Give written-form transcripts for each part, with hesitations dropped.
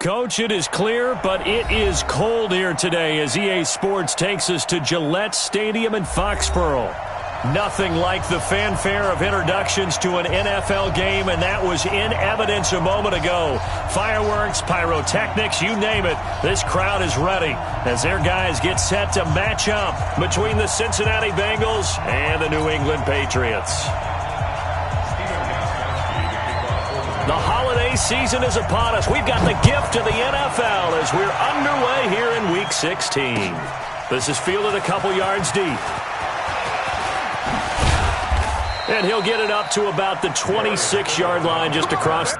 Coach, it is clear, but it is cold here today as EA Sports takes us to Gillette Stadium in Foxborough. Nothing like the fanfare of introductions to an NFL game, and that was in evidence a moment ago. Fireworks, pyrotechnics, you name it. This crowd is ready as their guys get set to match up between the Cincinnati Bengals and the New England Patriots. The holiday season is upon us. We've got the gift of the NFL as we're underway here in Week 16. This is fielded a couple yards deep. And he'll get it up to about the 26-yard line just across.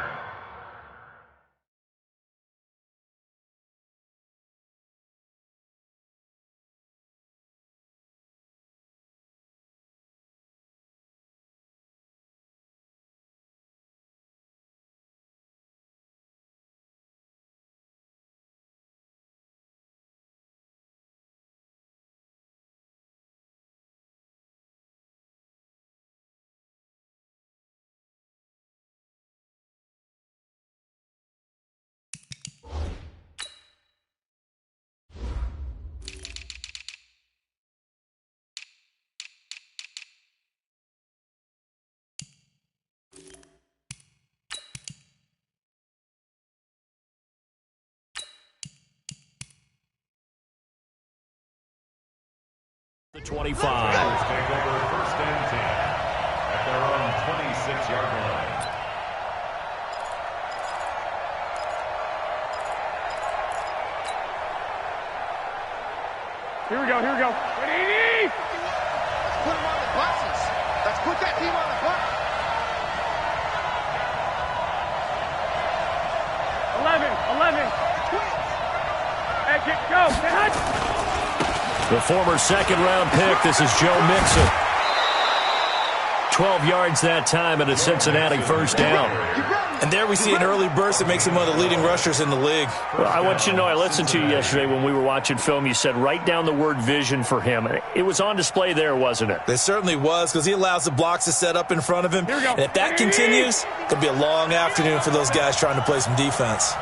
The 25. Bengals take over first and 10 at their own 26-yard line. Here we go. Ready? Let's put him on the buses. Let's put that team on the bus. 11. Hey, go. The former second-round pick, this is Joe Mixon. 12 yards that time and a Cincinnati first down. And there we see an early burst that makes him one of the leading rushers in the league. Well, I want you to know, I listened to you yesterday when we were watching film. You said write down the word vision for him. It was on display there, wasn't it? It certainly was, because he allows the blocks to set up in front of him. And if that continues, it could be a long afternoon for those guys trying to play some defense.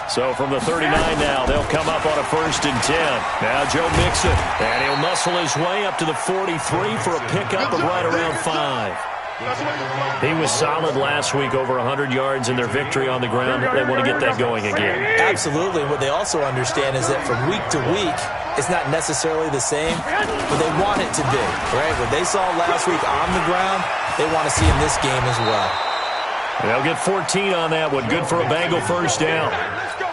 So from the 39 now, they'll come up on a first and 10. Now Joe Mixon, and he'll muscle his way up to the 43 for a pickup of right around 5. He was solid last week, over 100 yards in their victory on the ground. They want to get that going again. Absolutely. What they also understand is that from week to week, it's not necessarily the same, but they want it to be, right? What they saw last week on the ground, they want to see in this game as well. They'll get 14 on that one. Good for a Bengal first down.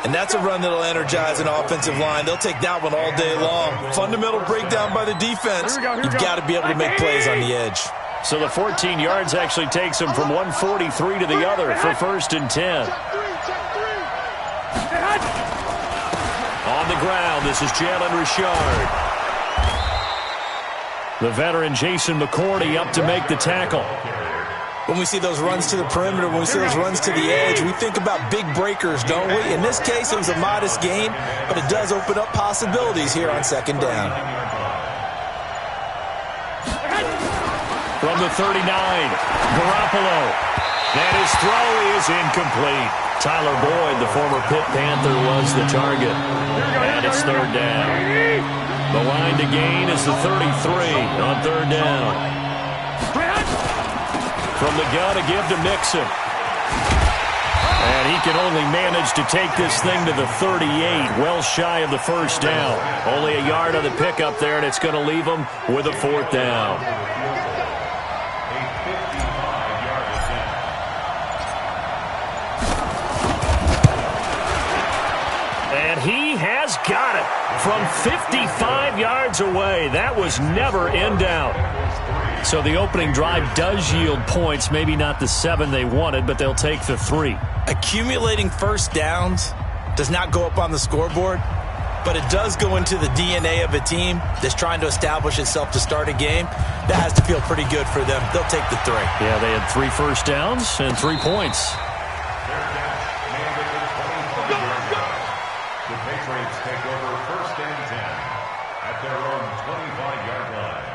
And that's a run that'll energize an offensive line. They'll take that one all day long. Fundamental breakdown by the defense. You've got to be able to make plays on the edge. So the 14 yards actually takes them from 143 to the other for first and 10. On the ground, this is Jalen Richard. The veteran Jason McCourty up to make the tackle. When we see those runs to the perimeter, when we see those runs to the edge, we think about big breakers, don't we? In this case, it was a modest gain, but it does open up possibilities here on second down. From the 39, Garoppolo. And his throw is incomplete. Tyler Boyd, the former Pitt Panther, was the target. And it's third down. The line to gain is the 33 on third down. From the gun, a give to Mixon. And he can only manage to take this thing to the 38, well shy of the first down. Only a yard on the pickup there, and it's going to leave him with a fourth down. And he has got it from 55 yards away. That was never in doubt. So the opening drive does yield points, maybe not the 7 they wanted, but they'll take the 3. Accumulating first downs does not go up on the scoreboard, but it does go into the DNA of a team that's trying to establish itself to start a game. That has to feel pretty good for them. They'll take the 3. Yeah, they had 3 first downs and 3 points. The Patriots take over first and 10 at their own 25-yard line.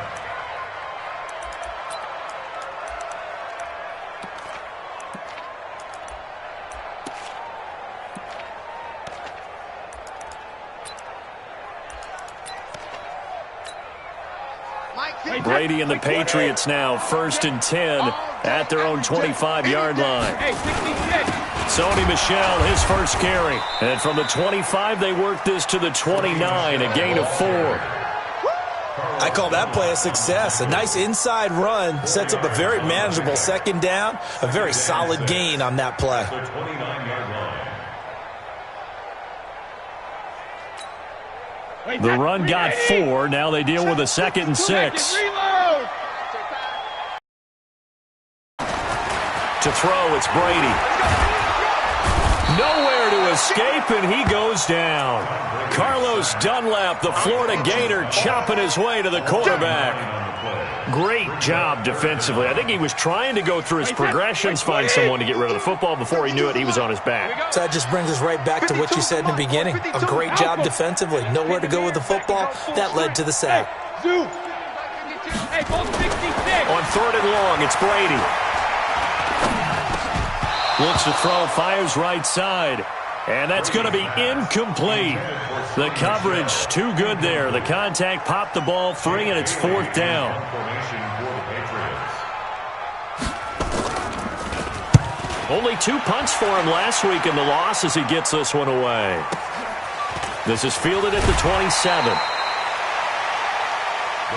Brady and the Patriots now 1st and 10 at their own 25-yard line. Hey, 66. Sony Michel, his first carry. And from the 25, they work this to the 29, a gain of 4. I call that play a success. A nice inside run sets up a very manageable second down, a very solid gain on that play. The 29-yard line. The run got 4. Now they deal with a 2nd and 6. Reload. To throw, it's Brady. Nowhere to escape, and he goes down. Carlos Dunlap, the Florida Gator, chopping his way to the quarterback. Great job defensively. I think he was trying to go through his progressions, find someone to get rid of the football. Before he knew it, he was on his back. So that just brings us right back to what you said in the beginning. A great job defensively. Nowhere to go with the football. That led to the sack. Hey, goal 66. On 3rd and long, it's Brady. Looks to throw, fires right side. And that's going to be incomplete. The coverage too good there. The contact popped the ball free, and it's 4th down. Only 2 punts for him last week in the loss as he gets this one away. This is fielded at the 27. The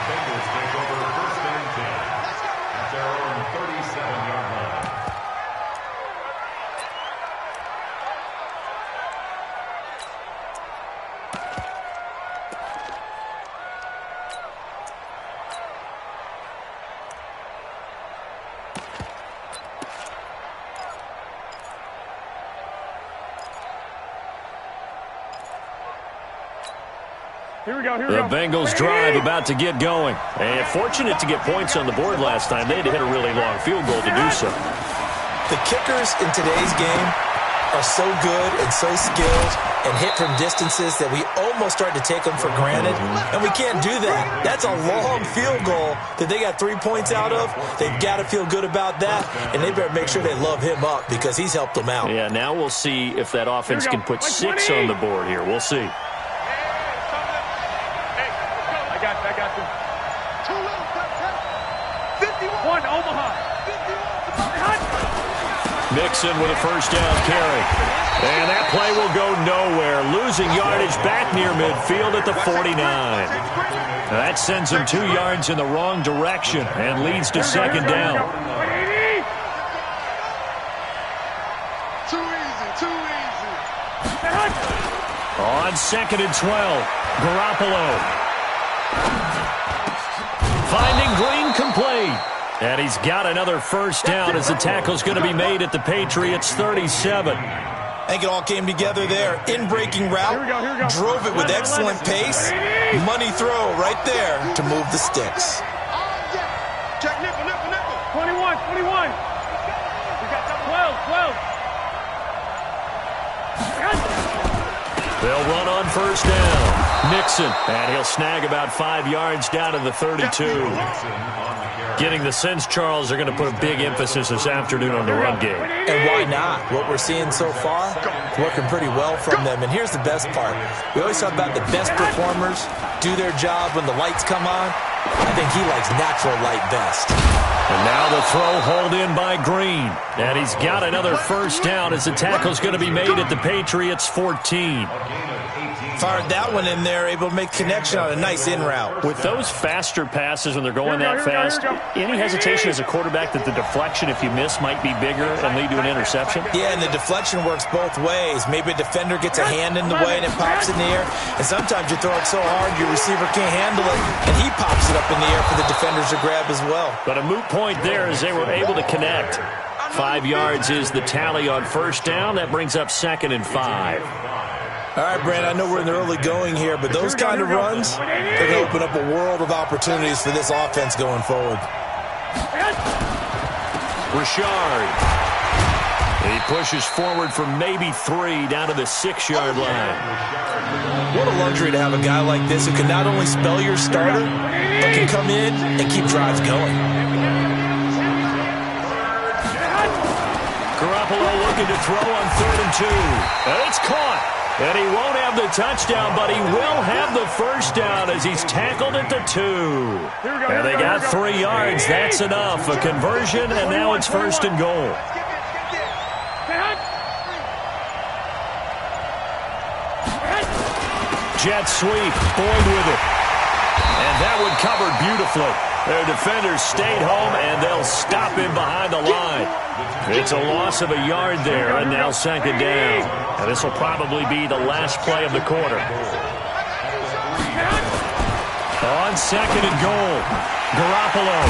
Bengals take over 1st and 10 at their own 37-yard line. Here we go, here we The go. Bengals drive about to get going. And fortunate to get points on the board last time. They had to hit a really long field goal to do so. The kickers in today's game are so good and so skilled and hit from distances that we almost start to take them for granted. And we can't do that. That's a long field goal that they got 3 points out of. They've got to feel good about that. And they better make sure they love him up because he's helped them out. Yeah, now we'll see if that offense can put 6 on the board here. We'll see. I got you. 51, Omaha. Mixon with a 1st down carry. And that play will go nowhere. Losing yardage back near midfield at the 49. That sends him 2 yards in the wrong direction and leads to 2nd down. Too easy. On 2nd and 12, Garoppolo. Finding Green complete. And he's got another 1st down as the tackle's going to be made at the Patriots' 37. I think it all came together there. In-breaking route, drove it with excellent pace. Money throw right there to move the sticks. Check nickel. 21. We got 12. They'll run on 1st down. Nixon, and he'll snag about 5 yards down to the 32. Getting the sense, Charles, they're going to put a big emphasis this afternoon on the run game. And why not? What we're seeing so far, working pretty well from them. And here's the best part. We always talk about the best performers do their job when the lights come on. I think he likes natural light best. And now the throw hauled in by Green. And he's got another 1st down as the tackle's going to be made at the Patriots' 14. Fired that one in there, able to make connection on a nice in route. With those faster passes when they're going that fast, any hesitation as a quarterback that the deflection, if you miss, might be bigger and lead to an interception? Yeah, and the deflection works both ways. Maybe a defender gets a hand in the way and it pops in the air. And sometimes you throw it so hard your receiver can't handle it, and he pops it up in the air for the defenders to grab as well. But a moot point there as they were able to connect. 5 yards is the tally on 1st down. That brings up 2nd and 5. All right, Brand, I know we're in the early going here, but those kind of runs, they're going to open up a world of opportunities for this offense going forward. Richard. He pushes forward for maybe 3 down to the 6-yard line. What a luxury to have a guy like this who can not only spell your starter, but can come in and keep drives going. Garoppolo looking to throw on 3rd and 2. And it's caught. And he won't have the touchdown, but he will have the first down as he's tackled at the 2. And they got 3 yards. That's enough. A conversion, and now it's 1st and goal. Jet sweep. Boyd with it. And that one covered beautifully. Their defenders stayed home, and they'll stop him behind the line. It's a loss of a yard there, and now 2nd down. And this will probably be the last play of the quarter. On 2nd and goal, Garoppolo.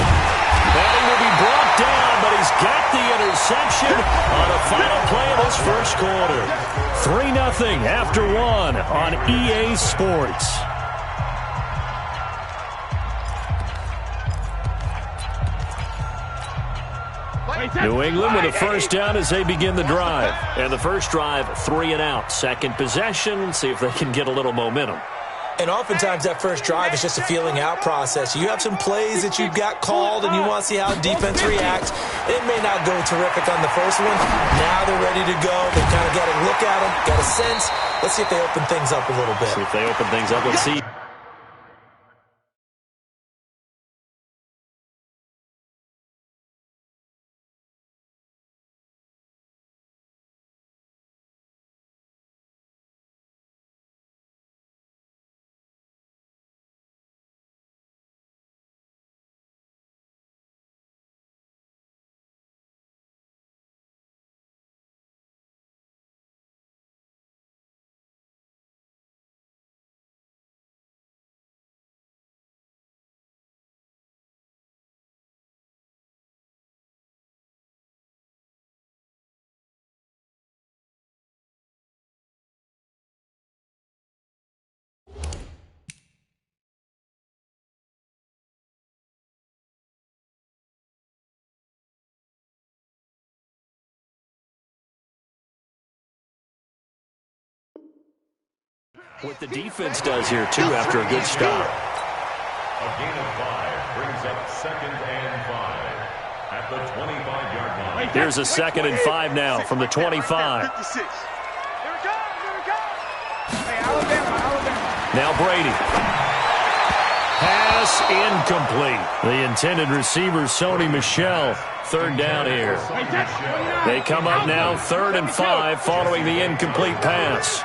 And he will be brought down, but he's got the interception on the final play of this first quarter. 3-0 after 1 on EA Sports. New England with a first down as they begin the drive. And the first drive, 3 and out. Second possession, see if they can get a little momentum. And oftentimes that first drive is just a feeling out process. You have some plays that you've got called and you want to see how defense reacts. It may not go terrific on the first one. Now they're ready to go. They've kind of got to look at them, got a sense. Let's see if they open things up a little bit. See if they open things up. Let's see. What the defense does here, too, after a good stop. A gain of 5 brings up 2nd and 5 at the 25-yard line. Here's a 2nd and 5 now from the 25. Now Brady. Pass incomplete. The intended receiver, Sony Michel. 3rd down here. They come up now 3rd and 5 following the incomplete pass.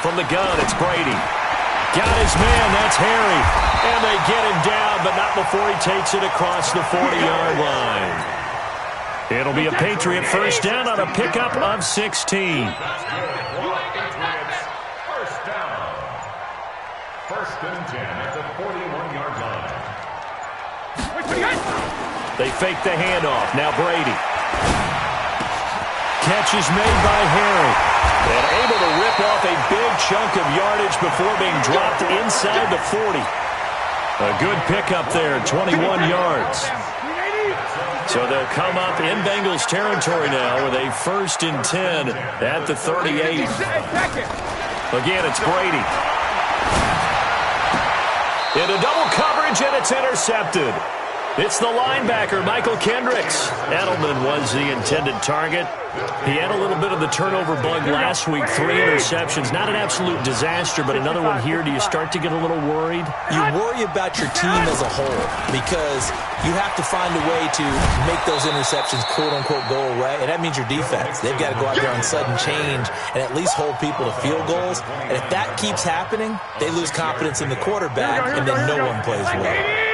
From the gun, it's Brady. Got his man, that's Harry. And they get him down, but not before he takes it across the 40-yard line. It'll be a Patriot first down on a pickup of 16. First down. 1st and 10 at the 41-yard line. They fake the handoff. Now Brady. Catch is made by Harry. And able to rip off a big chunk of yardage before being dropped inside the 40. A good pickup there, 21 yards. So they'll come up in Bengals territory now with a 1st and 10 at the 38. Again, it's Brady. Into double coverage, and it's intercepted. It's the linebacker, Michael Kendricks. Edelman was the intended target. He had a little bit of the turnover bug last week, 3 interceptions. Not an absolute disaster, but another one here. Do you start to get a little worried? You worry about your team as a whole because you have to find a way to make those interceptions, quote-unquote, go away, and that means your defense. They've got to go out there on sudden change and at least hold people to field goals. And if that keeps happening, they lose confidence in the quarterback, and then no one plays well.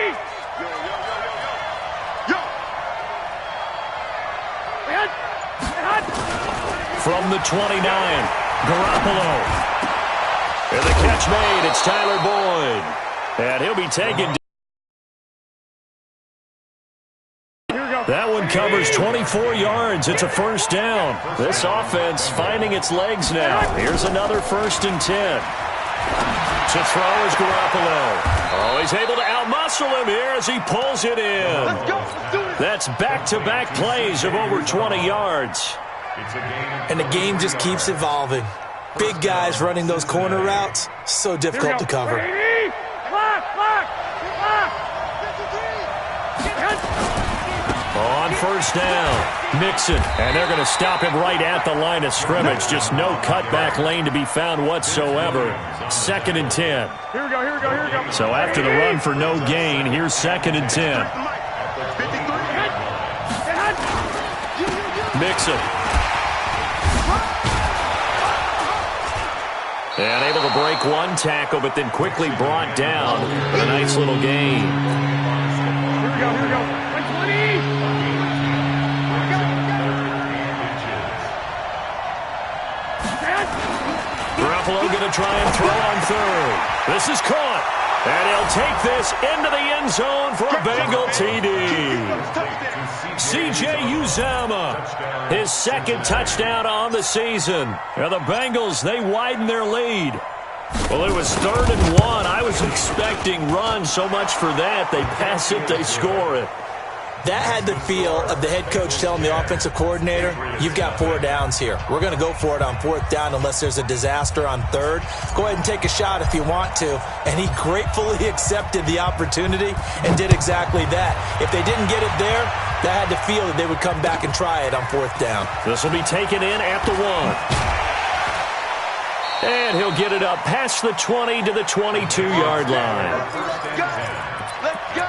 From the 29, Garoppolo. And the catch made, it's Tyler Boyd. And he'll be taken. That one covers 24 yards. It's a first down. This offense finding its legs now. Here's another 1st and 10. To throw is Garoppolo. Oh, he's able to outmuscle him here as he pulls it in. That's back-to-back plays of over 20 yards. And the game just keeps evolving. Big guys running those corner routes, so difficult to cover. On first down, Mixon, and they're going to stop him right at the line of scrimmage. Just no cutback lane to be found whatsoever. 2nd and 10. Here we go, here we go, here we go. So after the run for no gain, here's 2nd and 10. Mixon. And able to break one tackle, but then quickly brought down. A nice little gain. Here we go, here we go. 20. Garoppolo going to try and throw on third. This is caught. And he'll take this into the end zone for a Bengal TD. C.J. Uzomah, his 2nd touchdown on the season. Now the Bengals, they widen their lead. Well, it was 3rd and 1. I was expecting run. So much for that. They pass it, they score it. That had the feel of the head coach telling the offensive coordinator, you've got 4 downs here. We're going to go for it on 4th down unless there's a disaster on 3rd. Go ahead and take a shot if you want to. And he gratefully accepted the opportunity and did exactly that. If they didn't get it there, that had the feel that they would come back and try it on 4th down. This will be taken in at the 1. And he'll get it up past the 20 to the 22-yard line. Let's go.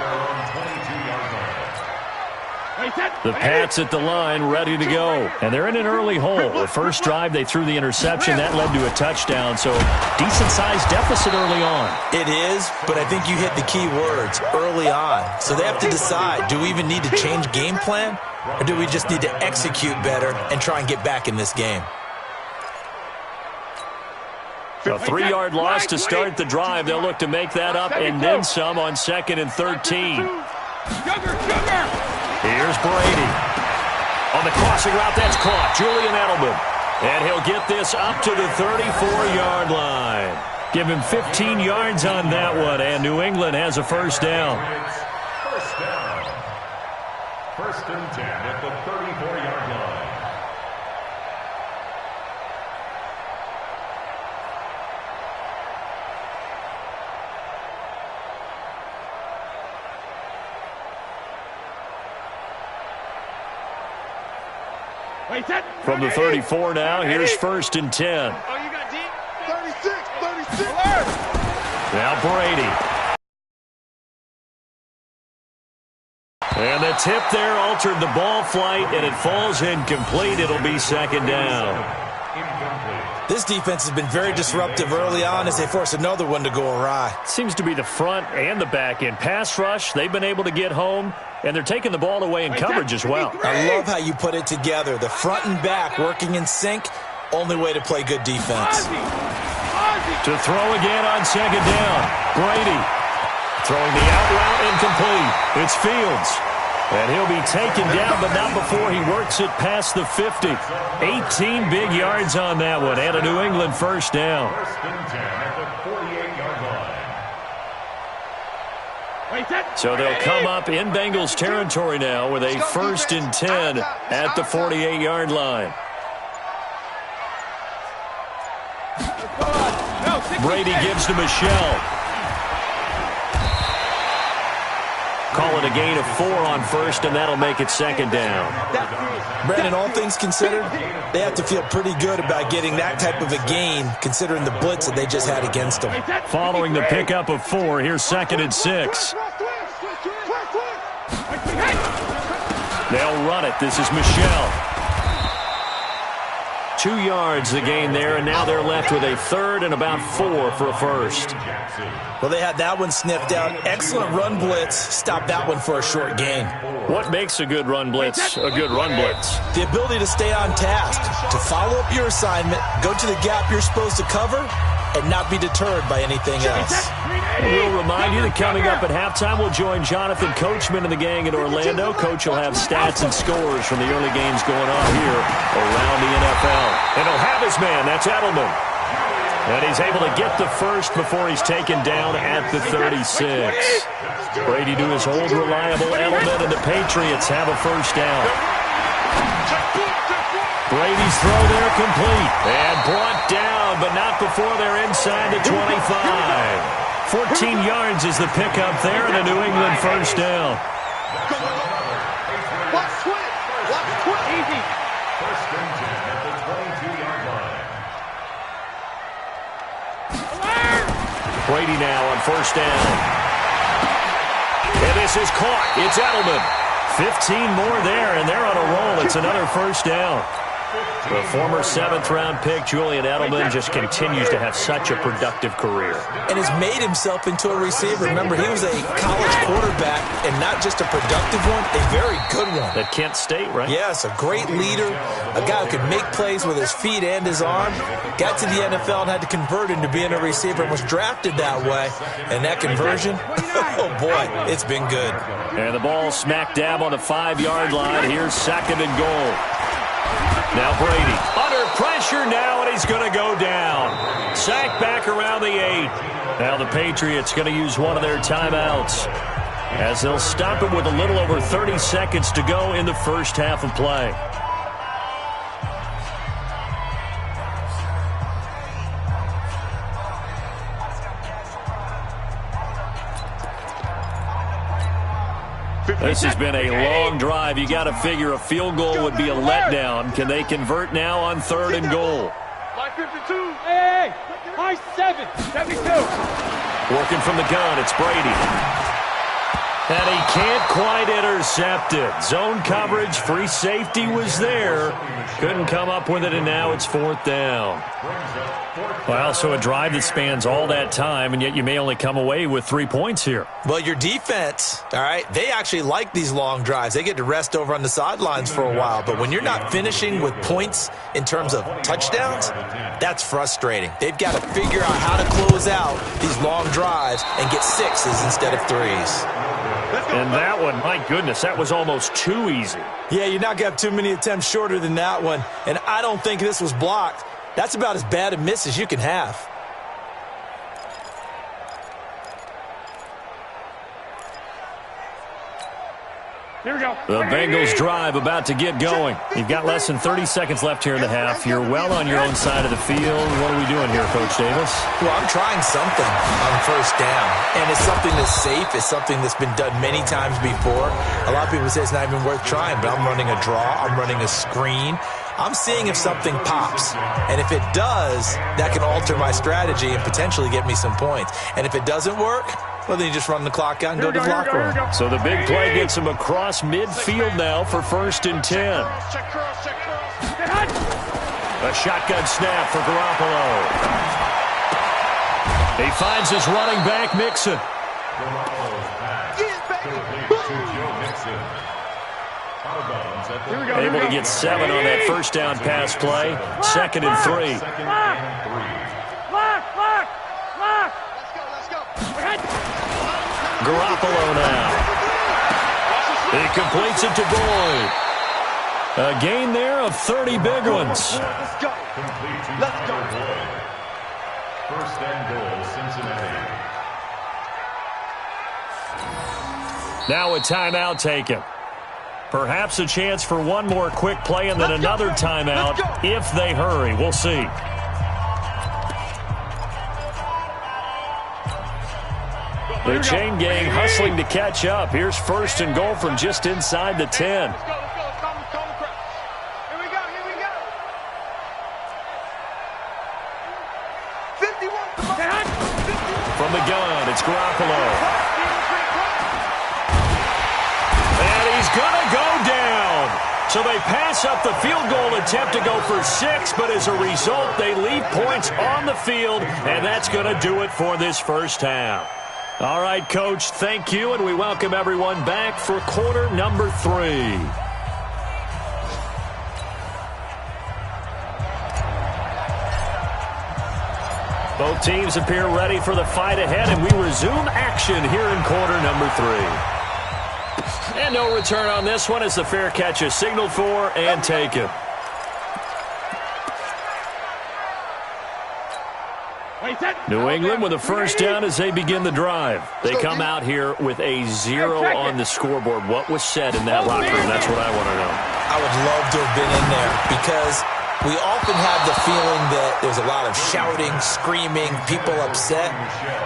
The Pats at the line, ready to go. And they're in an early hole. The first drive, they threw the interception. That led to a touchdown, so decent-sized deficit early on. It is, but I think you hit the key words, early on. So they have to decide, do we even need to change game plan, or do we just need to execute better and try and get back in this game? A 3-yard loss to start the drive. They'll look to make that up and then some on 2nd and 13. Here's Brady. On the crossing route, that's caught. Julian Edelman. And he'll get this up to the 34-yard line. Give him 15 yards on that one, and New England has a first down. First down. 1st and 10 at the 34-yard line. From the 34 now, here's 1st and 10. Oh, you got deep? 36, 36. Now Brady. And the tip there altered the ball flight, and it falls incomplete. It'll be 2nd down. This defense has been very disruptive early on as they force another one to go awry. Seems to be the front and the back end. Pass rush, they've been able to get home, and they're taking the ball away in coverage as well. I love how you put it together. The front and back working in sync, only way to play good defense. To throw again on 2nd down. Brady throwing the out route incomplete. It's Fields. And he'll be taken down, but not before he works it past the 50. 18 big yards on that one, and a New England first down. 1st and 10 at the 48-yard line. So they'll come up in Bengals territory now with a 1st and 10 at the 48-yard line. Brady gives to Michelle. Call it a gain of 4 on 1st, and that'll make it 2nd down. Brandon, all things considered, they have to feel pretty good about getting that type of a gain, considering the blitz that they just had against them. Following the pickup of 4, here's 2nd and 6. They'll run it. This is Michelle. 2 yards the gain there, and now they're left with a 3rd and about 4 for a first. Well, they had that one sniffed out. Excellent run blitz. Stop that one for a short gain. What makes a good run blitz a good run blitz? The ability to stay on task, to follow up your assignment, go to the gap you're supposed to cover, and not be deterred by anything else. We'll remind you that coming up at halftime, we'll join Jonathan Coachman and the gang in Orlando. Coach will have stats and scores from the early games going on here around the NFL. And he'll have his man. That's Edelman. And he's able to get the first before he's taken down at the 36. Brady to his old reliable Edelman, and the Patriots have a first down. Brady's throw there complete. And brought down, but not before they're inside the 25. 14 yards is the pickup there, and a New England first down. Easy. First and 10 at the 22-yard line. Brady now on first down. And this is caught. It's Edelman. 15 more there, and they're on a roll. It's another first down. The former 7th-round pick, Julian Edelman, just continues to have such a productive career. And has made himself into a receiver. Remember, he was a college quarterback, and not just a productive one, a very good one. At Kent State, right? Yes, a great leader, a guy who could make plays with his feet and his arm. Got to the NFL and had to convert into being a receiver and was drafted that way. And that conversion, oh boy, it's been good. And the ball smack dab on the 5-yard line. Here's second and goal. Now Brady under pressure now, and he's going to go down. Sacked back around the 8. Now the Patriots going to use one of their timeouts as they'll stop it with a little over 30 seconds to go in the first half of play. This has been a long drive. You got to figure a field goal would be a letdown. Can they convert now on 3rd and goal? My 52. Hey, my 72. Working from the gun, it's Brady. And he can't quite intercept it. Zone coverage, free safety was there. Couldn't come up with it, and now it's 4th down. Well, so a drive that spans all that time, and yet you may only come away with 3 points here. Well, your defense, all right, they actually like these long drives. They get to rest over on the sidelines for a while. But when you're not finishing with points in terms of touchdowns, that's frustrating. They've got to figure out how to close out these long drives and get 6s instead of 3s. And that one, my goodness, that was almost too easy. Yeah, you're not going to have too many attempts shorter than that one. And I don't think this was blocked. That's about as bad a miss as you can have. Here we go. The Bengals drive about to get going. You've got less than 30 seconds left here in the half. You're well on your own side of the field. What are we doing here, Coach Davis? Well, I'm trying something on first down. And it's something that's safe. It's something that's been done many times before. A lot of people say it's not even worth trying, but I'm running a draw. I'm running a screen. I'm seeing if something pops. And if it does, that can alter my strategy and potentially get me some points. And if it doesn't work, well, then you just run the clock out and go to the locker room. So the big play gets him across midfield now for 1st and 10. A shotgun snap for Garoppolo. He finds his running back, Mixon. Able to get 7 on that first down pass play. 2nd and 3. Garoppolo now. He completes it to Boyd. A gain there of 30 big ones. Let's go. First and goal, Cincinnati. Now a timeout taken. Perhaps a chance for one more quick play and then another timeout if they hurry. We'll see. The chain gang hustling to catch up. Here's 1st and goal from just inside the 10. From the gun, it's Garoppolo. And he's going to go down. So they pass up the field goal attempt to go for 6, but as a result, they leave points on the field, and that's going to do it for this first half. All right, Coach, thank you, and we welcome everyone back for quarter number 3. Both teams appear ready for the fight ahead, and we resume action here in quarter number 3. And no return on this one as the fair catch is signaled for and taken. New England with a first down as they begin the drive. They come out here with a 0 on the scoreboard. What was said in that locker room? That's what I want to know. I would love to have been in there because We often have the feeling that there's a lot of shouting, screaming, people upset.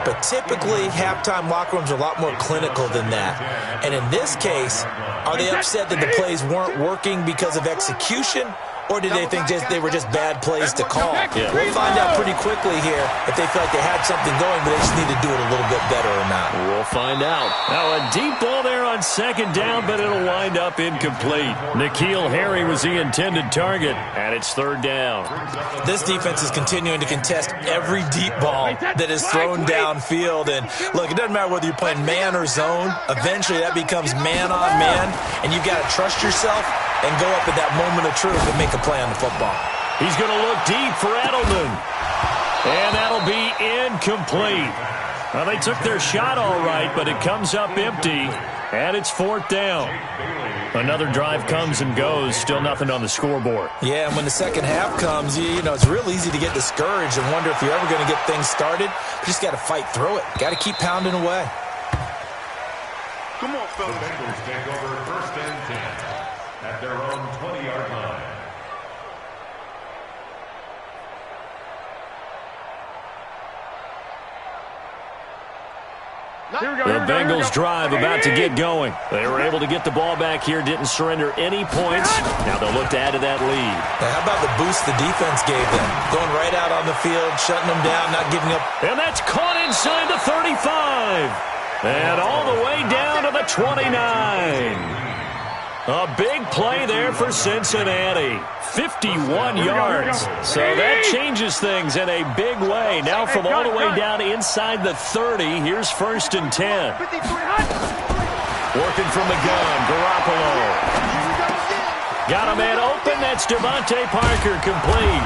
But typically, halftime locker rooms are a lot more clinical than that. And in this case, are they upset that the plays weren't working because of execution? Or did they think they were just bad plays to call? Yeah. We'll find out pretty quickly here if they feel like they had something going, but they just need to do it a little bit better or not. We'll find out. Now a deep ball there on second down, but it'll wind up incomplete. N'Keal Harry was the intended target, and it's third down. This defense is continuing to contest every deep ball that is thrown downfield. And look, it doesn't matter whether you're playing man or zone. Eventually that becomes man on man, and you've got to trust yourself and go up at that moment of truth and make a play on the football. He's going to look deep for Edelman. And that'll be incomplete. Well, they took their shot all right, but it comes up empty, and it's fourth down. Another drive comes and goes, still nothing on the scoreboard. Yeah, and when the second half comes, you know, it's real easy to get discouraged and wonder if you're ever going to get things started. You just got to fight through it. Got to keep pounding away. Come on, fellas. The Bengals take over first and 10 at their own 20-yard line. The Bengals drive about to get going. They were able to get the ball back here, didn't surrender any points. Now they'll look to add to that lead. Now, how about the boost the defense gave them? Going right out on the field, shutting them down, not giving up. And that's caught inside the 35. And all the way down to the 29. A big play there for Cincinnati. 51 yards. So that changes things in a big way. Now from all the way down inside the 30, here's first and 10. Working from the gun, Garoppolo. Got a man open. That's Devontae Parker, complete.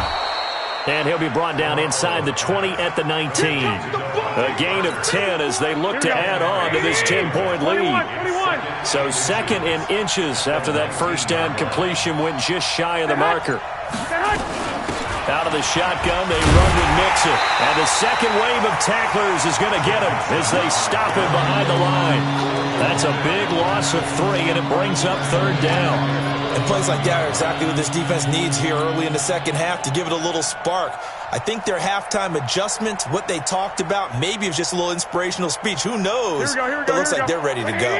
And he'll be brought down inside the 20 at the 19. A gain of 10 as they look to add on to this 10-point lead. So second in inches after that first down completion went just shy of the marker. Out of the shotgun, they run with Mixon. And the second wave of tacklers is going to get him as they stop him behind the line. That's a big loss of 3, and it brings up third down. And plays like that are exactly what this defense needs here early in the second half to give it a little spark. I think their halftime adjustment, what they talked about, maybe it was just a little inspirational speech. Who knows? But it looks like they're ready to go.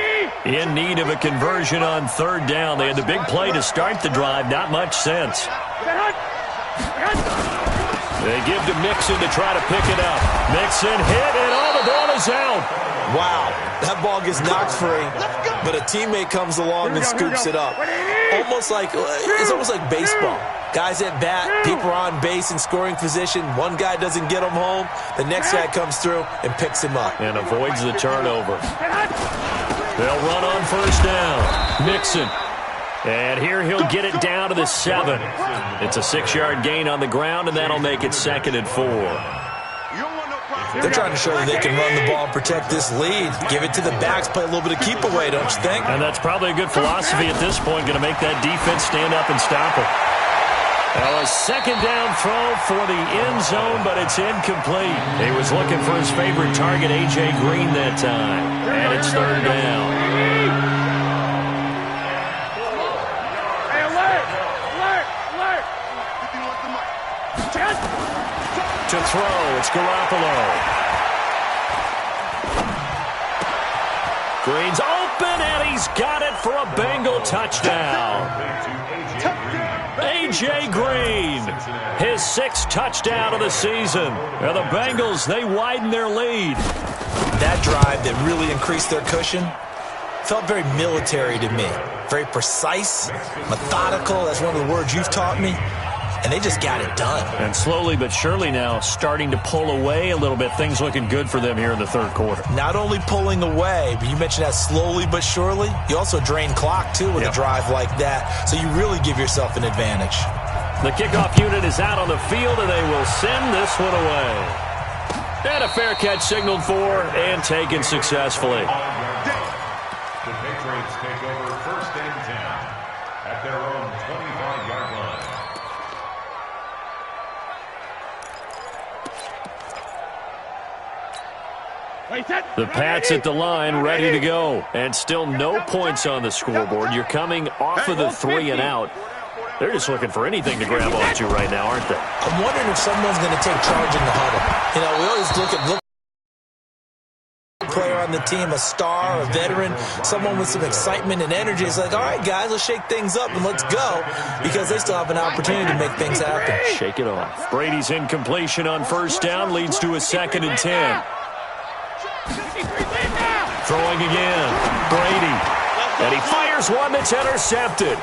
In need of a conversion on third down. They had the big play to start the drive. Not much sense. They give to Mixon to try to pick it up. Mixon hit, and all the ball is out. Wow, that ball gets knocked free, but a teammate comes along and scoops it up. It's almost like baseball. Guys at bat, people are on base in scoring position. One guy doesn't get him home. The next guy comes through and picks him up. And avoids the turnover. They'll run on first down. Mixon. And here he'll get it down to the 7. It's a 6-yard gain on the ground, and that'll make it second and 4. They're trying to show that they can run the ball and protect this lead. Give it to the backs, play a little bit of keep away, don't you think? And that's probably a good philosophy at this point, going to make that defense stand up and stop it. Well, a second down throw for the end zone, but it's incomplete. He was looking for his favorite target, A.J. Green, that time. And it's third down. To throw, it's Garoppolo. Green's open, and he's got it for a Bengal touchdown. A.J. Green, his 6th touchdown of the season. Now the Bengals, they widen their lead. That drive that really increased their cushion felt very military to me. Very precise, methodical. That's one of the words you've taught me. And they just got it done. And slowly but surely now starting to pull away a little bit. Things looking good for them here in the third quarter. Not only pulling away, but you mentioned that slowly but surely. You also drain clock, too, with a drive like that. So you really give yourself an advantage. The kickoff unit is out on the field, and they will send this one away. And a fair catch signaled for and taken successfully. The Patriots take over first and 10 at their own 25-yard line. The Pats at the line, ready to go. And still no points on the scoreboard. You're coming off of the 3 and out. They're just looking for anything to grab onto right now, aren't they? I'm wondering if someone's going to take charge in the huddle. You know, we always look at player on the team, a star, a veteran, someone with some excitement and energy. It's like, all right, guys, let's shake things up and let's go, because they still have an opportunity to make things happen. Shake it off. Brady's incompletion on first down leads to a 2nd and 10. Throwing again. Brady. And he fires one that's intercepted.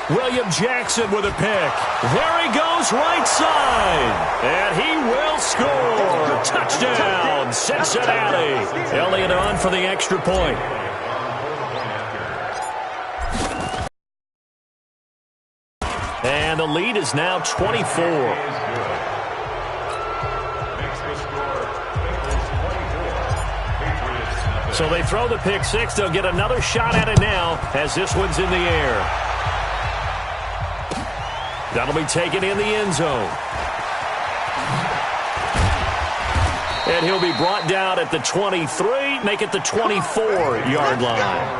William Jackson with a pick. There he goes, right side. And he will score. Touchdown, Cincinnati. Elliott on for the extra point. And the lead is now 24. So they throw the pick six. They'll get another shot at it now as this one's in the air. That'll be taken in the end zone. And he'll be brought down at the 23, make it the 24-yard line.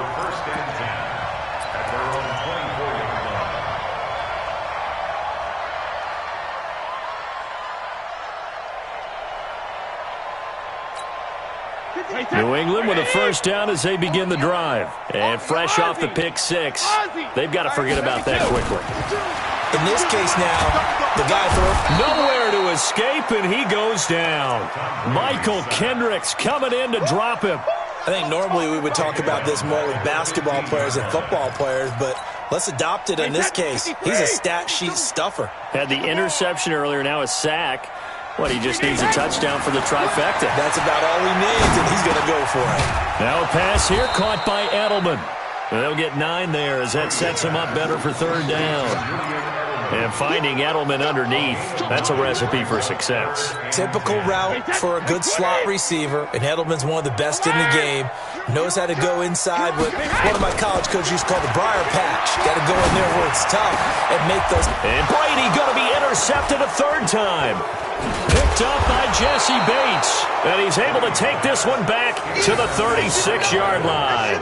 New England with a first down as they begin the drive. And fresh off the pick six, they've got to forget about that quickly. In this case now, the guy throws nowhere to escape, and he goes down. Michael Kendricks coming in to drop him. I think normally we would talk about this more with basketball players and football players, but let's adopt it in this case. He's a stat sheet stuffer. Had the interception earlier, now a sack. What, he just needs a touchdown for the trifecta. That's about all he needs, and he's going to go for it. Now a pass here caught by Edelman. They'll get 9 there as that sets him up better for third down. And finding Edelman underneath, that's a recipe for success. Typical route for a good slot receiver, and Edelman's one of the best in the game. Knows how to go inside what one of my college coaches used to call the briar patch. Got to go in there where it's tough and make those. And Brady going to be intercepted a third time. Picked up by Jesse Bates. And he's able to take this one back to the 36-yard line.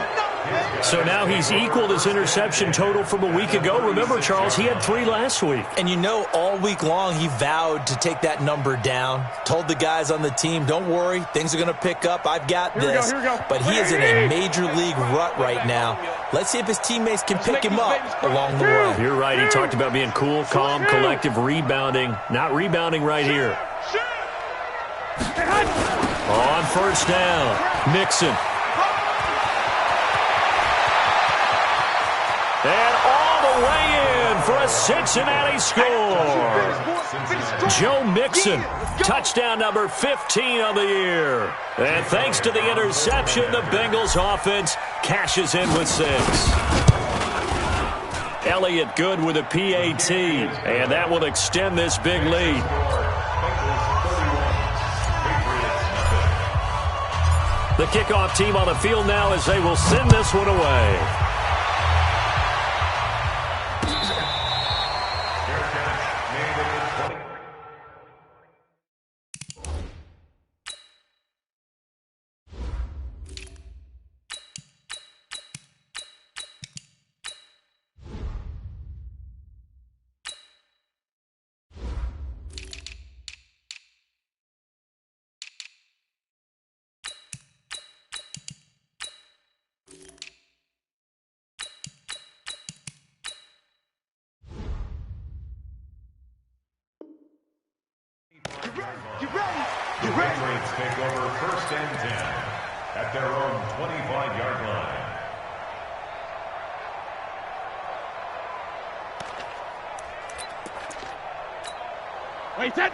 So now he's equaled his interception total from a week ago. Remember, Charles, he had 3 last week. And you know, all week long he vowed to take that number down. Told the guys on the team, don't worry, things are going to pick up. I've got this. But he is in a major league rut right now. Let's see if his teammates can pick him up along the way. You're right. He talked about being cool, calm, collective, rebounding. Not rebounding right here. On first down, Mixon. And all the way in for a Cincinnati score. Joe Mixon, touchdown number 15 on the year. And thanks to the interception, the Bengals offense cashes in with 6. Elliott good with a PAT, and that will extend this big lead. The kickoff team on the field now as they will send this one away. The Patriots take over first and 10 at their own 25-yard line.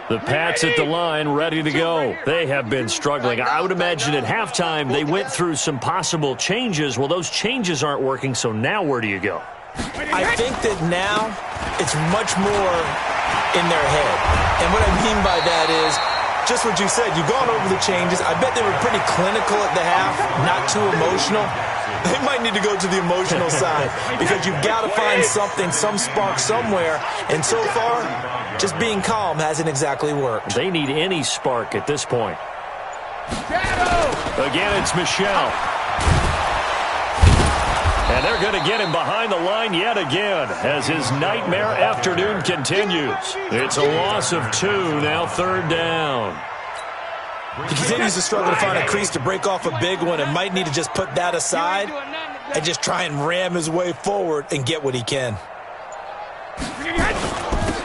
The Pats at the line, ready to go. They have been struggling. I would imagine at halftime they went through some possible changes. Well, those changes aren't working, so now where do you go? I think that now it's much more in their head. And what I mean by that is just what you said. You've gone over the changes. I bet they were pretty clinical at the half, not too emotional. They might need to go to the emotional side because you've got to find something, some spark somewhere. And so far, just being calm hasn't exactly worked. They need any spark at this point. Again, it's Michelle. And they're going to get him behind the line yet again as his nightmare afternoon continues. It's a loss of 2, now 3rd down. He continues to struggle to find a crease to break off a big one and might need to just put that aside and just try and ram his way forward and get what he can.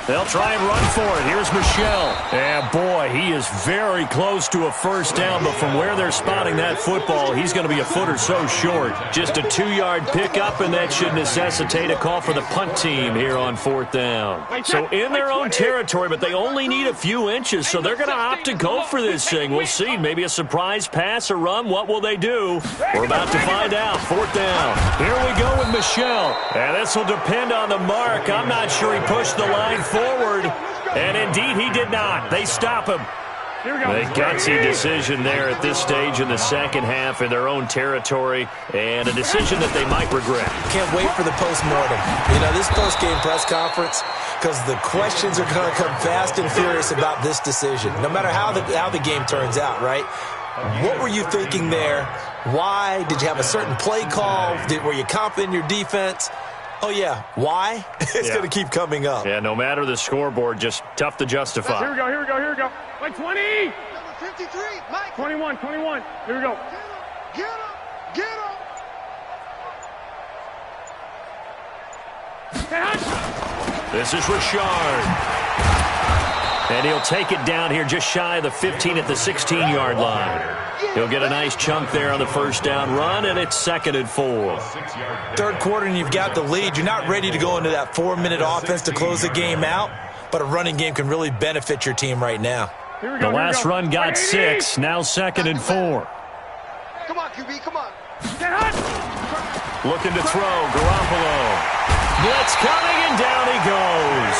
They'll try and run for it. Here's Michel. And boy, he is very close to a 1st down, but from where they're spotting that football, he's going to be a foot or so short. Just a 2-yard pickup, and that should necessitate a call for the punt team here on 4th down. So in their own territory, but they only need a few inches, so they're going to opt to go for this thing. We'll see. Maybe a surprise pass or run. What will they do? We're about to find out. 4th down. Here we go with Michel. And this will depend on the mark. I'm not sure he pushed the line forward, and indeed he did not. They stop him. A gutsy decision there at this stage in the 2nd half in their own territory, and a decision that they might regret. Can't wait for the post-mortem. You know, this post-game press conference, because the questions are going to come fast and furious about this decision, no matter how the game turns out, right? What were you thinking there? Why? Did you have a certain play call? Were you confident in your defense? Oh, yeah. Why? It's going to keep coming up. Yeah, no matter the scoreboard, just tough to justify. Here we go, here we go, here we go. Like 20. Number 53, Mike. 21. Here we go. Get up, get up. This is Richard. And he'll take it down here just shy of the 15 at the 16-yard line. He'll get a nice chunk there on the 1st down run, and it's 2nd and 4. 3rd quarter, and you've got the lead. You're not ready to go into that 4-minute offense to close the game out, but a running game can really benefit your team right now. The last run got 6, now 2nd and 4. Come on, QB, come on. Looking to throw, Garoppolo. Blitz coming, and down he goes.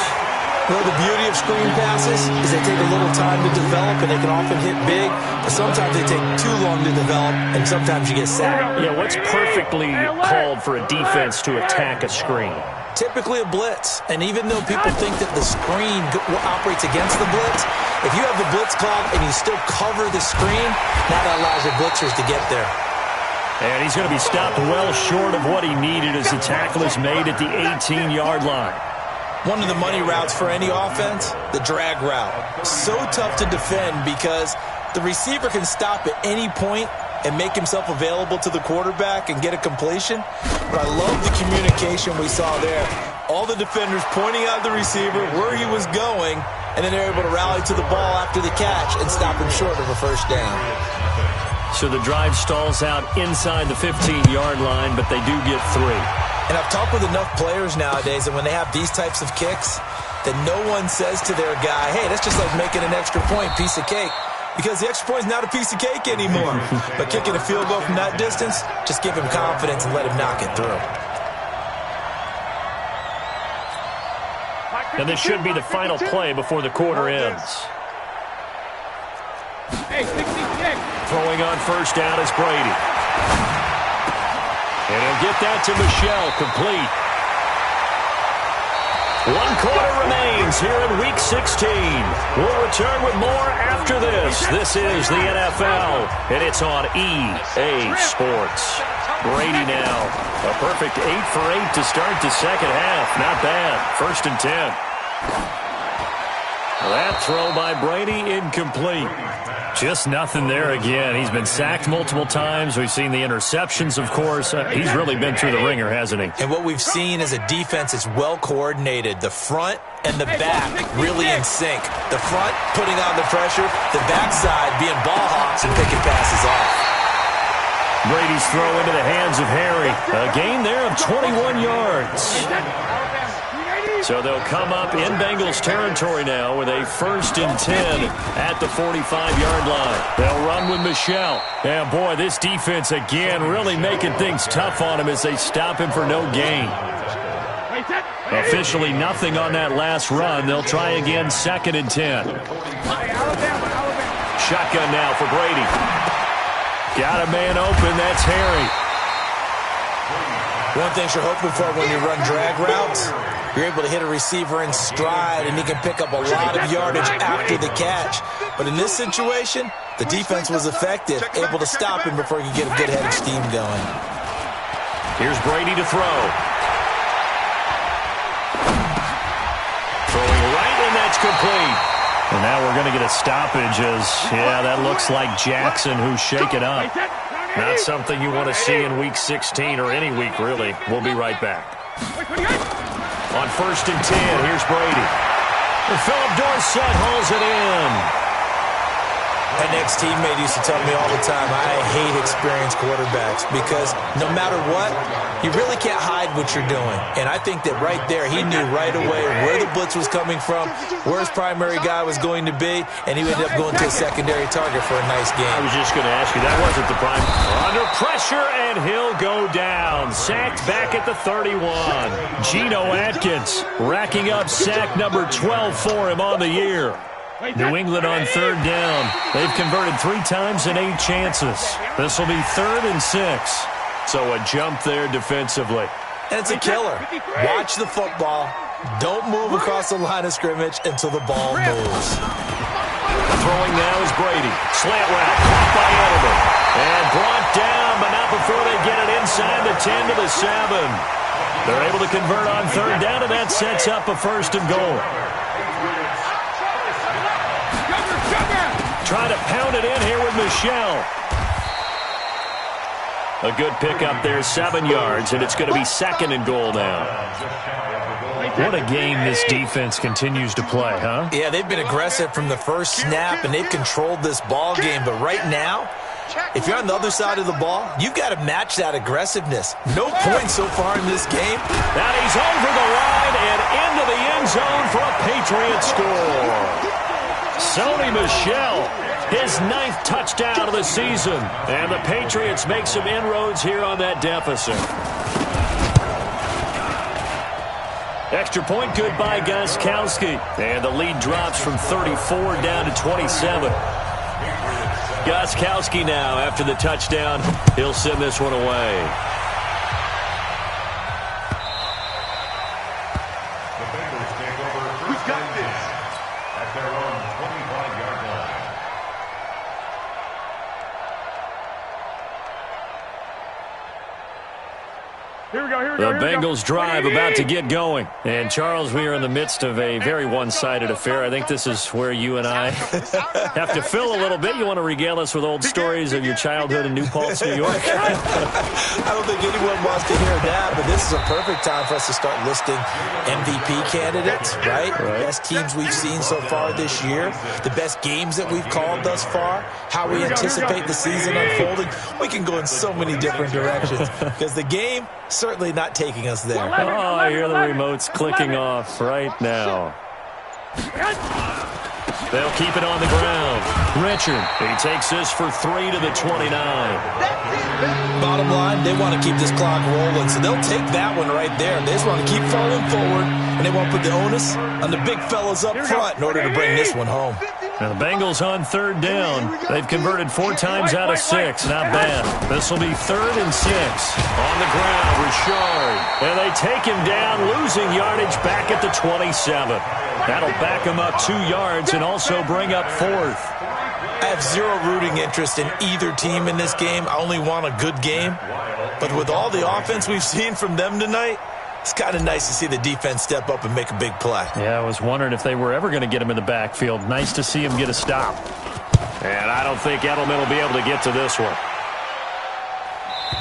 Well, the beauty of screen passes is they take a little time to develop, and they can often hit big, but sometimes they take too long to develop, and sometimes you get sacked. Yeah, what's perfectly called for a defense to attack a screen? Typically a blitz, and even though people think that the screen operates against the blitz, if you have the blitz called and you still cover the screen, now that allows your blitzers to get there. And he's going to be stopped well short of what he needed as the tackle is made at the 18-yard line. One of the money routes for any offense, the drag route. So tough to defend because the receiver can stop at any point and make himself available to the quarterback and get a completion. But I love the communication we saw there. All the defenders pointing out the receiver, where he was going, and then they're able to rally to the ball after the catch and stop him short of a 1st down. So the drive stalls out inside the 15-yard line, but they do get 3. And I've talked with enough players nowadays that when they have these types of kicks, that no one says to their guy, hey, that's just like making an extra point, piece of cake. Because the extra point is not a piece of cake anymore. But kicking a field goal from that distance, just give him confidence and let him knock it through. And this should be the final play before the quarter ends. Hey, 66. Throwing on 1st down is Brady. And he'll get that to Michel, complete. 1 quarter remains here in Week 16. We'll return with more after this. This is the NFL, and it's on EA Sports. Brady now, a perfect 8 for 8 to start the 2nd half. Not bad. 1st and 10. That throw by Brady incomplete. Just nothing there again. He's been sacked multiple times. We've seen the interceptions, of course. He's really been through the ringer, hasn't he? And what we've seen is a defense that's well coordinated. The front and the back really in sync. The front putting on the pressure, the backside being ball hawks and picking passes off. Brady's throw into the hands of Harry. A gain there of 21 yards. So they'll come up in Bengals territory now with a 1st and 10 at the 45-yard line. They'll run with Michel. And, boy, this defense, again, really making things tough on him as they stop him for no gain. Officially nothing on that last run. They'll try again, 2nd and 10. Shotgun now for Brady. Got a man open. That's Harry. One thing you're hoping for when you run drag routes, you're able to hit a receiver in stride, and he can pick up a lot of yardage after the catch. But in this situation, the defense was effective, able to stop him before he could get a good head of steam going. Here's Brady to throw. Throwing right, and that's complete. And now we're going to get a stoppage as, yeah, that looks like Jackson who's shaken up. Not something you want to see in Week 16 or any week, really. We'll be right back. On 1st and 10, here's Brady. And Philip Dorsett hauls it in. An ex-teammate used to tell me all the time, I hate experienced quarterbacks because no matter what, you really can't hide what you're doing. And I think that right there, he knew right away where the blitz was coming from, where his primary guy was going to be, and he ended up going to a secondary target for a nice game. I was just going to ask you, that wasn't the prime. Under pressure, and he'll go down. Sacked back at the 31. Geno Atkins racking up sack number 12 for him on the year. New England on 3rd down. They've converted 3 times in 8 chances. This will be 3rd and 6. So a jump there defensively. And it's a killer. Watch the football. Don't move across the line of scrimmage until the ball moves. Throwing now is Brady. Slant route caught by Edelman. And brought down, but not before they get it inside the 10 to the 7. They're able to convert on 3rd down, and that sets up a 1st and goal. Trying to pound it in here with Michel. A good pickup there, 7 yards, and it's going to be 2nd and goal now. What a game this defense continues to play, huh? Yeah, they've been aggressive from the first snap, and they've controlled this ball game. But right now, if you're on the other side of the ball, you've got to match that aggressiveness. No points so far in this game. Now he's over the line and into the end zone for a Patriots score. Sony Michel, his 9th touchdown of the season. And the Patriots make some inroads here on that deficit. Extra point good by Gostkowski. And the lead drops from 34 down to 27. Gostkowski now, after the touchdown, he'll send this one away. The Bengals take over first and 10 at their own 25-yard line. Here we go, here we The go. Bengals drive about to get going. And, Charles, we are in the midst of a very one-sided affair. I think this is where you and I have to fill a little bit. You want to regale us with old stories of your childhood in New Paltz, New York? I don't think anyone wants to hear that, but this is a perfect time for us to start listing MVP candidates, right? Best teams we've seen so far this year, the best games that we've called thus far, how we anticipate the season unfolding. We can go in so many different directions because the game certainly not taking us there. Oh, I hear the remotes clicking off right now. They'll keep it on the ground. Richard, he takes this for 3 to the 29. Bottom line, they want to keep this clock rolling, so they'll take that one right there. They just want to keep falling forward, and they want to put the onus on the big fellas up front in order to bring this one home. Now the Bengals on 3rd down. They've converted 4 times out of 6. Not bad. This will be 3rd and 6. On the ground, Richard. And they take him down, losing yardage back at the 27. That'll back him up 2 yards and also bring up 4th. I have zero rooting interest in either team in this game. I only want a good game. But with all the offense we've seen from them tonight, it's kind of nice to see the defense step up and make a big play. Yeah, I was wondering if they were ever going to get him in the backfield. Nice to see him get a stop. And I don't think Edelman will be able to get to this one.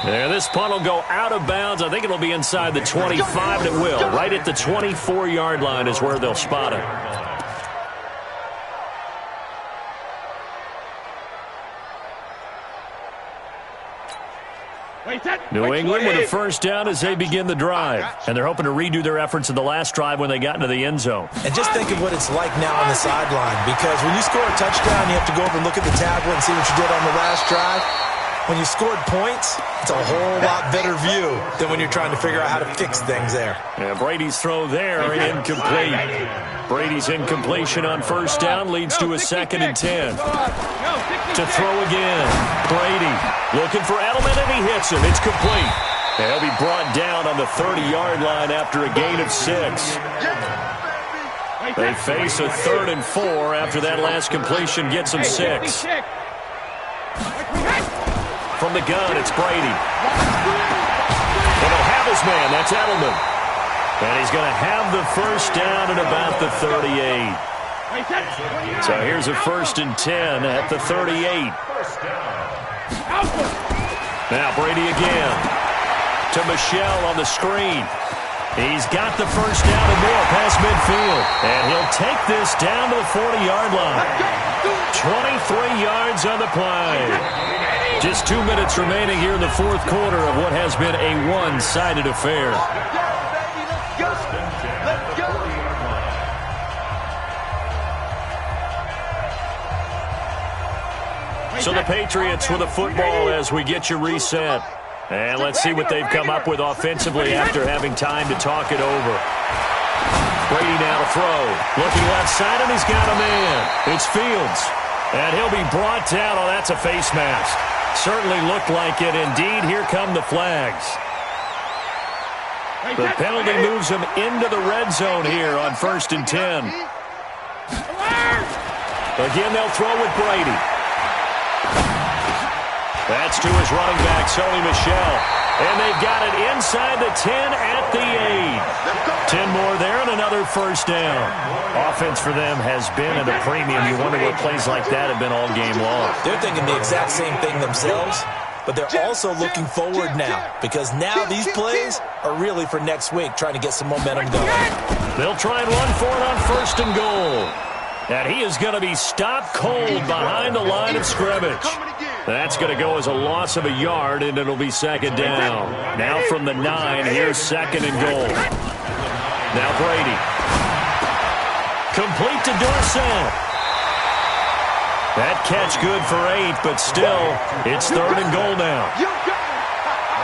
There, this punt will go out of bounds. I think it'll be inside the 25, and it will. Right at the 24-yard line is where they'll spot it. New England with a 1st down as they begin the drive. And they're hoping to redo their efforts in the last drive when they got into the end zone. And just think of what it's like now on the sideline, because when you score a touchdown, you have to go over and look at the tablet and see what you did on the last drive. When you scored points, it's a whole lot better view than when you're trying to figure out how to fix things there. Yeah, Brady's throw there, incomplete. Brady's incompletion on 1st down leads to a 2nd and 10. To throw again. Brady looking for Edelman, and he hits him. It's complete. And he'll be brought down on the 30-yard line after a gain of 6. They face a 3rd and 4 after that last completion gets them 6. From the gun, it's Brady. And he'll have his man. That's Edelman. And he's going to have the first down at about the 38. So here's a 1st and 10 at the 38. Now Brady again to Michelle on the screen. He's got the first down and more past midfield. And he'll take this down to the 40-yard line. 23 yards on the play. Just 2 minutes remaining here in the fourth quarter of what has been a one-sided affair. So the Patriots with a football as we get you reset. And let's see what they've come up with offensively after having time to talk it over. Brady now to throw. Looking left side, and he's got a man. It's Fields. And he'll be brought down. Oh, that's a face mask. Certainly looked like it. Indeed, here come the flags. The penalty moves him into the red zone here on 1st and 10. Again, they'll throw with Brady. That's to his running back, Sony Michel. And they've got it inside the 10 at the 8. 10 more there and another first down. Offense for them has been at a premium. You wonder what plays like that have been all game long. They're thinking the exact same thing themselves, but they're also looking forward now because now these plays are really for next week, trying to get some momentum going. They'll try and run for it on 1st and goal. And he is going to be stopped cold behind the line of scrimmage. That's going to go as a loss of a yard, and it'll be 2nd down. Now from the 9, here's 2nd and goal. Now Brady. Complete to Dorsett. That catch good for 8, but still, it's 3rd and goal now.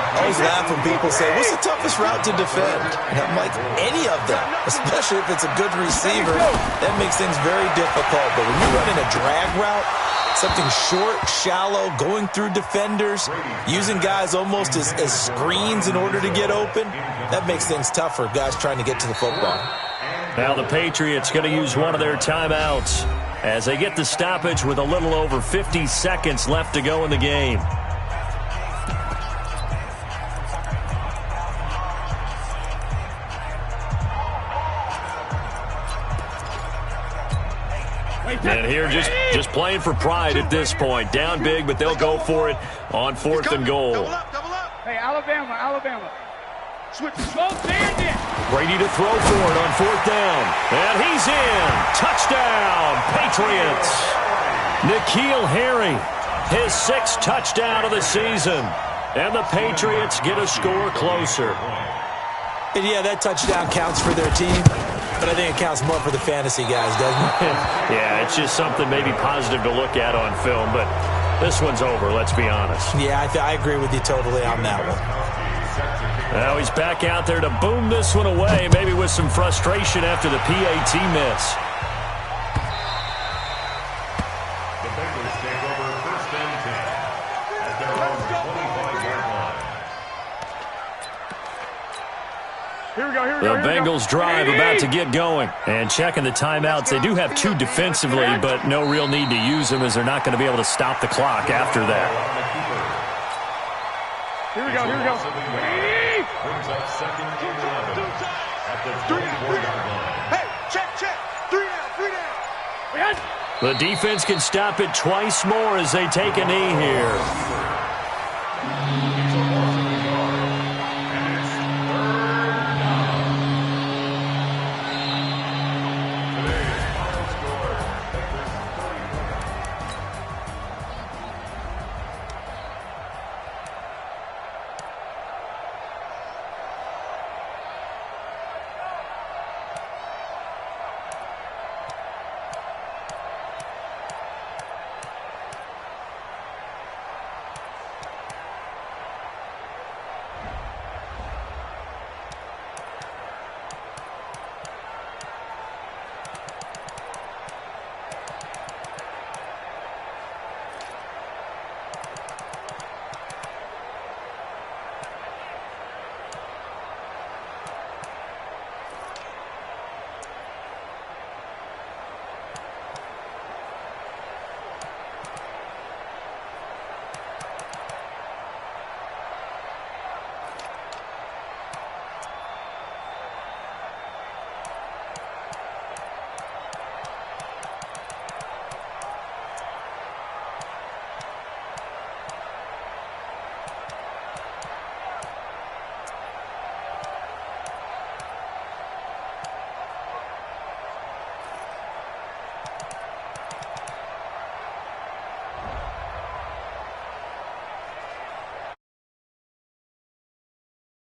I always laugh when people say, what's the toughest route to defend? And I'm like, any of them, especially if it's a good receiver. That makes things very difficult. But when you're running a drag route, something short, shallow, going through defenders, using guys almost as screens in order to get open, that makes things tough for guys trying to get to the football. Now the Patriots going to use one of their timeouts as they get the stoppage with a little over 50 seconds left to go in the game. And here just playing for pride at this point. Down big, but they'll go for it on 4th and goal. Double up. Hey, Alabama. Switch. Slow stand in. Brady to throw for it on 4th down. And he's in. Touchdown, Patriots. N'Keal Harry, his 6th touchdown of the season. And the Patriots get a score closer. And yeah, that touchdown counts for their team. But I think it counts more for the fantasy guys, doesn't it? Yeah, it's just something maybe positive to look at on film, but this one's over, let's be honest. Yeah, I agree with you totally on that one. Now he's back out there to boom this one away, maybe with some frustration after the PAT miss. The Bengals take over 1st and 10 at their own 25-yard line. The Bengals drive about to get going. And checking the timeouts, they do have 2 defensively, but no real need to use them as they're not going to be able to stop the clock after that. Here we go. Brings up 2nd and 11 at the 24-yard line. Hey, check. 3 down. The defense can stop it twice more as they take a knee here.